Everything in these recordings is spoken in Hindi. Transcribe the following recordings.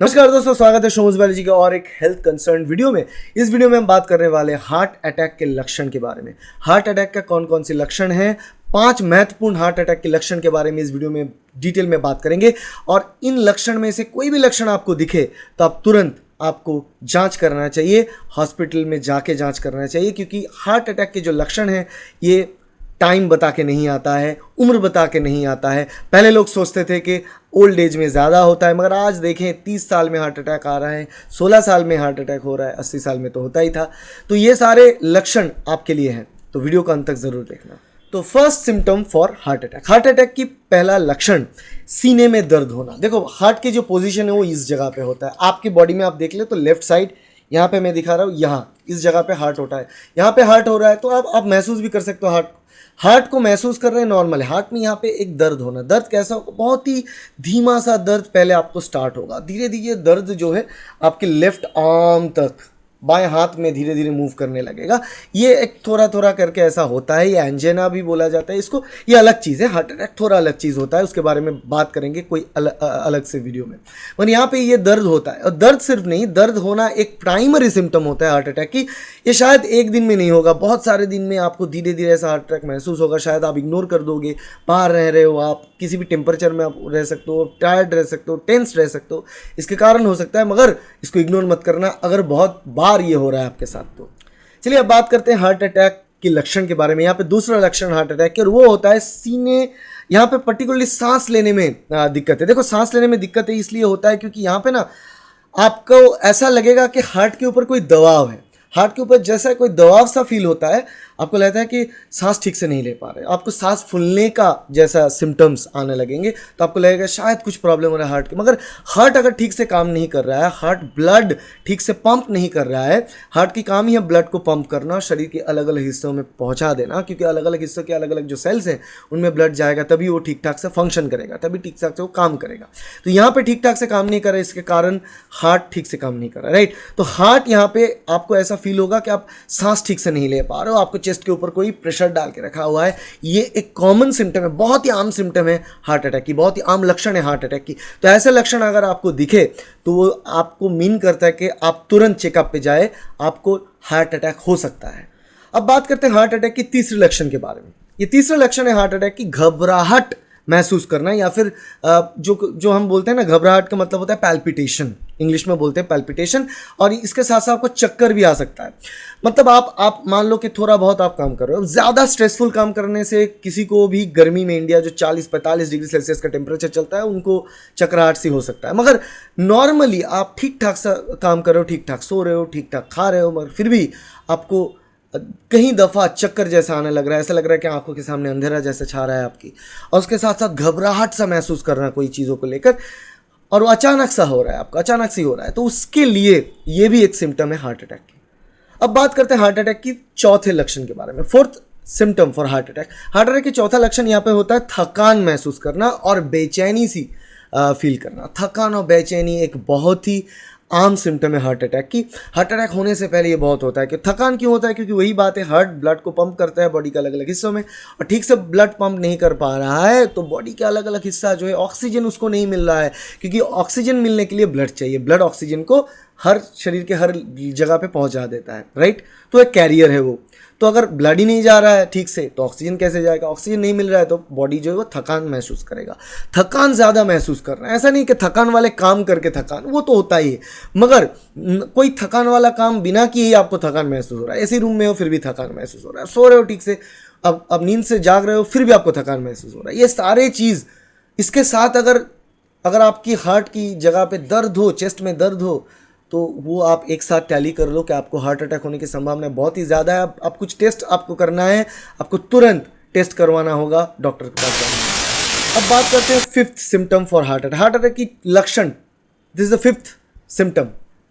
नमस्कार दोस्तों, स्वागत है शोमुज बालाजी का और एक हेल्थ कंसर्न वीडियो में। इस वीडियो में हम बात करने वाले हैं हार्ट अटैक के लक्षण के बारे में। हार्ट अटैक का कौन कौन से लक्षण हैं, 5 महत्वपूर्ण हार्ट अटैक के लक्षण के बारे में इस वीडियो में डिटेल में बात करेंगे। और इन लक्षण में से कोई भी लक्षण आपको दिखे तो आप तुरंत आपको जांच करना चाहिए, हॉस्पिटल में जाके जांच करना चाहिए, क्योंकि हार्ट अटैक के जो लक्षण हैं ये टाइम बता के नहीं आता है, उम्र बता के नहीं आता है। पहले लोग सोचते थे कि ओल्ड एज में ज़्यादा होता है, मगर आज देखें 30 साल में हार्ट अटैक आ रहा है, 16 साल में हार्ट अटैक हो रहा है, 80 साल में तो होता ही था। तो ये सारे लक्षण आपके लिए हैं, तो वीडियो को अंत तक ज़रूर देखना। तो first symptom for heart attack. Heart attack की पहला लक्षण सीने में दर्द होना। देखो, हार्ट की जो पोजीशन है वो इस जगह पे होता है। आपकी बॉडी में आप देख ले तो लेफ्ट साइड, यहाँ पे मैं दिखा रहा हूँ, यहाँ इस जगह पे हार्ट होता है, यहाँ पे हार्ट हो रहा है। तो आप महसूस भी कर सकते हो हार्ट को महसूस कर रहे हैं, नॉर्मल है। हार्ट में यहाँ पे एक दर्द होना, दर्द कैसा होगा, बहुत ही धीमा सा दर्द पहले आपको स्टार्ट होगा, धीरे धीरे दर्द जो है आपके लेफ्ट आर्म तक, बाएं हाथ में धीरे धीरे मूव करने लगेगा। ये एक थोड़ा थोड़ा करके ऐसा होता है, ये एंजेना भी बोला जाता है इसको। ये अलग चीज़ है, हार्ट अटैक थोड़ा अलग चीज़ होता है, उसके बारे में बात करेंगे कोई अलग से वीडियो में। और यहाँ पे ये दर्द होता है, और दर्द सिर्फ नहीं, दर्द होना एक प्राइमरी सिम्टम होता है हार्ट अटैक की। ये शायद एक दिन में नहीं होगा, बहुत सारे दिन में आपको धीरे धीरे ऐसा हार्ट अटैक महसूस होगा। शायद आप इग्नोर कर दोगे, बाहर रह रहे हो, आप किसी भी टेम्परेचर में आप रह सकते हो, टायर्ड रह सकते हो, टेंस रह सकते हो, इसके कारण हो सकता है, मगर इसको इग्नोर मत करना अगर बहुत बार ये हो रहा है आपके साथ। तो चलिए अब बात करते हैं हार्ट अटैक के लक्षण के बारे में। यहाँ पे दूसरा लक्षण हार्ट अटैक के, और वो होता है सीने, यहाँ पे पर्टिकुलरली सांस लेने में दिक्कत है। देखो, सांस लेने में दिक्कत है इसलिए होता है क्योंकि यहाँ पे ना आपको ऐसा लगेगा कि हार्ट के ऊपर कोई दबाव है, हार्ट के ऊपर जैसा कोई दबाव सा फील होता है। आपको लगता है कि सांस ठीक से नहीं ले पा रहे, आपको सांस फूलने का जैसा सिम्टम्स आने लगेंगे, तो आपको लगेगा शायद कुछ प्रॉब्लम हो रहा है हार्ट की। मगर हार्ट अगर ठीक से काम नहीं कर रहा है, हार्ट ब्लड ठीक से पंप नहीं कर रहा है, हार्ट की काम ही है ब्लड को पंप करना, शरीर के अलग अलग हिस्सों में पहुंचा देना, क्योंकि अलग अलग हिस्सों के अलग अलग जो सेल्स हैं उनमें ब्लड जाएगा, तभी वो ठीक ठाक से फंक्शन करेगा, तभी ठीक ठाक से वो काम करेगा। तो यहाँ पे ठीक ठाक से काम नहीं कर रहा है, इसके कारण हार्ट ठीक से काम नहीं कर रहा, राइट। तो हार्ट यहाँ पे आपको ऐसा फील होगा कि आप सांस ठीक से नहीं ले पा रहे हो, आपको चेस्ट के ऊपर कोई प्रेशर डाल के रखा हुआ है। ये एक कॉमन सिम्टम है, बहुत ही आम सिम्टम है हार्ट अटैक की, बहुत ही आम लक्षण है हार्ट अटैक की। तो ऐसे लक्षण अगर आपको दिखे तो वो आपको मीन करता है कि आप तुरंत चेकअप पे जाए, आपको हार्ट अटैक हो सकता है। अब बात करते हैं हार्ट अटैक की तीसरे लक्षण के बारे में। ये तीसरा लक्षण है हार्ट अटैक की घबराहट महसूस करना, या फिर जो हम बोलते हैं ना, घबराहट का मतलब होता है पैल्पिटेशन, इंग्लिश में बोलते हैं पैल्पिटेशन। और इसके साथ साथ आपको चक्कर भी आ सकता है। मतलब आप मान लो कि थोड़ा बहुत आप काम कर रहे हो, ज़्यादा स्ट्रेसफुल काम करने से किसी को भी गर्मी में, इंडिया जो 40-45 डिग्री सेल्सियस का टेम्परेचर चलता है, उनको चक्राहट सी हो सकता है। मगर नॉर्मली आप ठीक ठाक सा काम कर रहे हो, ठीक ठाक सो रहे हो, ठीक ठाक खा रहे हो, मगर फिर भी आपको कहीं दफ़ा चक्कर जैसा आने लग रहा है, ऐसा लग रहा है कि आंखों के सामने अंधेरा जैसा छा रहा है आपकी, और उसके साथ साथ घबराहट सा महसूस करना कोई चीज़ों को लेकर, और वो अचानक सा हो रहा है, आपका अचानक से हो रहा है, तो उसके लिए ये भी एक सिम्टम है हार्ट अटैक की। अब बात करते हैं हार्ट अटैक की चौथे लक्षण के बारे में, fourth symptom for heart attack. Heart attack की चौथा लक्षण यहाँ पे होता है थकान महसूस करना और बेचैनी सी फील करना। थकान और बेचैनी एक बहुत ही आम सिम्टम है हार्ट अटैक की। हार्ट अटैक होने से पहले ये बहुत होता है। कि थकान क्यों होता है? क्योंकि वही बात है, हार्ट ब्लड को पंप करता है बॉडी के अलग अलग हिस्सों में, और ठीक से ब्लड पंप नहीं कर पा रहा है, तो बॉडी के अलग अलग हिस्सा जो है ऑक्सीजन उसको नहीं मिल रहा है, क्योंकि ऑक्सीजन मिलने के लिए ब्लड चाहिए। ब्लड ऑक्सीजन को हर शरीर के हर जगह पे पहुंचा देता है, राइट। तो एक कैरियर है वो। तो अगर ब्लड ही नहीं जा रहा है ठीक से, तो ऑक्सीजन कैसे जाएगा? ऑक्सीजन नहीं मिल रहा है, तो बॉडी जो है वो थकान महसूस करेगा। थकान ज़्यादा महसूस कर रहा है, ऐसा नहीं कि थकान वाले काम करके थकान, वो तो होता ही है, मगर कोई थकान वाला काम बिना किए ही आपको थकान महसूस हो रहा है। ऐसे रूम में हो फिर भी थकान महसूस हो रहा है, सो रहे हो ठीक से, अब नींद से जाग रहे हो फिर भी आपको थकान महसूस हो रहा है। ये सारे चीज़ इसके साथ अगर आपकी हार्ट की जगह पे दर्द हो, चेस्ट में दर्द हो, तो वो आप एक साथ टैली कर लो कि आपको हार्ट अटैक होने की संभावना बहुत ही ज़्यादा है। अब कुछ टेस्ट आपको करना है, आपको तुरंत टेस्ट करवाना होगा डॉक्टर के पास जाकर। अब बात करते हैं fifth symptom for heart attack. Heart attack की लक्षण, this is the fifth symptom.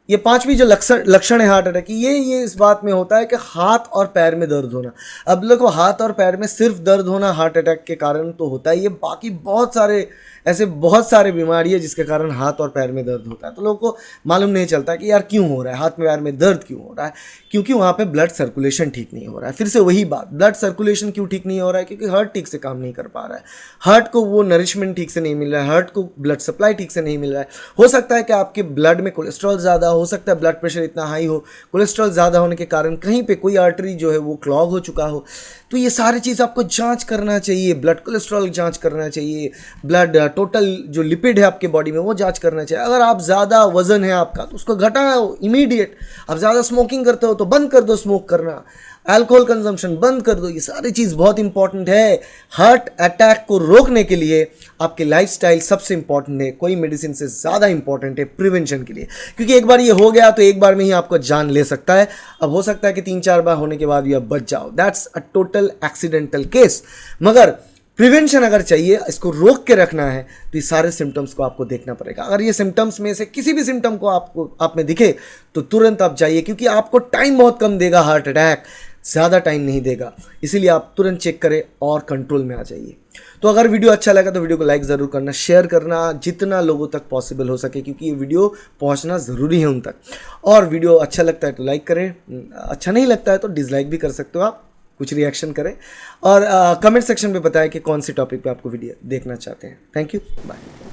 ये पांचवी जो लक्षण है हार्ट अटैक की, ये इस बात में होता है कि हाथ और पैर में दर्द होना। अब देखो, हाथ और पैर में सिर्फ दर्द होना हार्ट अटैक के कारण तो होता है, ये बाकी बहुत सारे ऐसे बहुत सारे बीमारी है जिसके कारण हाथ और पैर में दर्द होता है। तो लोगों को मालूम नहीं चलता कि यार क्यों हो रहा है, हाथ में पैर में दर्द क्यों हो रहा है, क्योंकि वहाँ पे ब्लड सर्कुलेशन ठीक नहीं हो रहा है। फिर से वही बात, ब्लड सर्कुलेशन क्यों ठीक नहीं हो रहा है? क्योंकि हार्ट ठीक से काम नहीं कर पा रहा है, हार्ट को वो नरिशमेंट ठीक से नहीं मिल रहा है, हार्ट को ब्लड सप्लाई ठीक से नहीं मिल रहा है। हो सकता है कि आपके ब्लड में कोलेस्ट्रॉल ज़्यादा हो सकता है, ब्लड प्रेशर इतना हाई हो, कोलेस्ट्रॉल ज़्यादा होने के कारण कहीं पे कोई आर्टरी जो है वो क्लॉग हो चुका हो। तो ये सारी चीज़ आपको जांच करना चाहिए, ब्लड कोलेस्ट्रॉल जांच करना चाहिए, ब्लड टोटल जो लिपिड है आपके बॉडी में वो जांच करना चाहिए। अगर आप ज़्यादा वजन है आपका तो उसको घटाओ इमीडिएट। आप ज़्यादा स्मोकिंग करते हो तो बंद कर दो स्मोक करना, अल्कोहल कंजम्पशन बंद कर दो। ये सारी चीज़ बहुत इंपॉर्टेंट है। हार्ट अटैक को रोकने के लिए आपकी लाइफस्टाइल सबसे इंपॉर्टेंट है, कोई मेडिसिन से ज़्यादा इंपॉर्टेंट है प्रिवेंशन के लिए। क्योंकि एक बार ये हो गया तो एक बार में ही आपको जान ले सकता है। अब हो सकता है कि 3-4 बार होने के बाद भी आप बच जाओ, that's a total accidental case. मगर प्रिवेंशन अगर चाहिए, इसको रोक के रखना है, तो ये सारे सिम्टम्स को आपको देखना पड़ेगा। अगर ये सिम्टम्स में से किसी भी सिम्टम को आप में दिखे तो तुरंत आप जाइए, क्योंकि आपको टाइम बहुत कम देगा हार्ट अटैक, ज़्यादा टाइम नहीं देगा। इसीलिए आप तुरंत चेक करें और कंट्रोल में आ जाइए। तो अगर वीडियो अच्छा लगा तो वीडियो को लाइक ज़रूर करना, शेयर करना जितना लोगों तक पॉसिबल हो सके, क्योंकि ये वीडियो पहुंचना ज़रूरी है उन तक। और वीडियो अच्छा लगता है तो लाइक करें, अच्छा नहीं लगता है तो डिसलाइक भी कर सकते हो, आप कुछ रिएक्शन करें और कमेंट सेक्शन में बताएं कि कौन सी टॉपिक पे आपको वीडियो देखना चाहते हैं। Thank you, bye.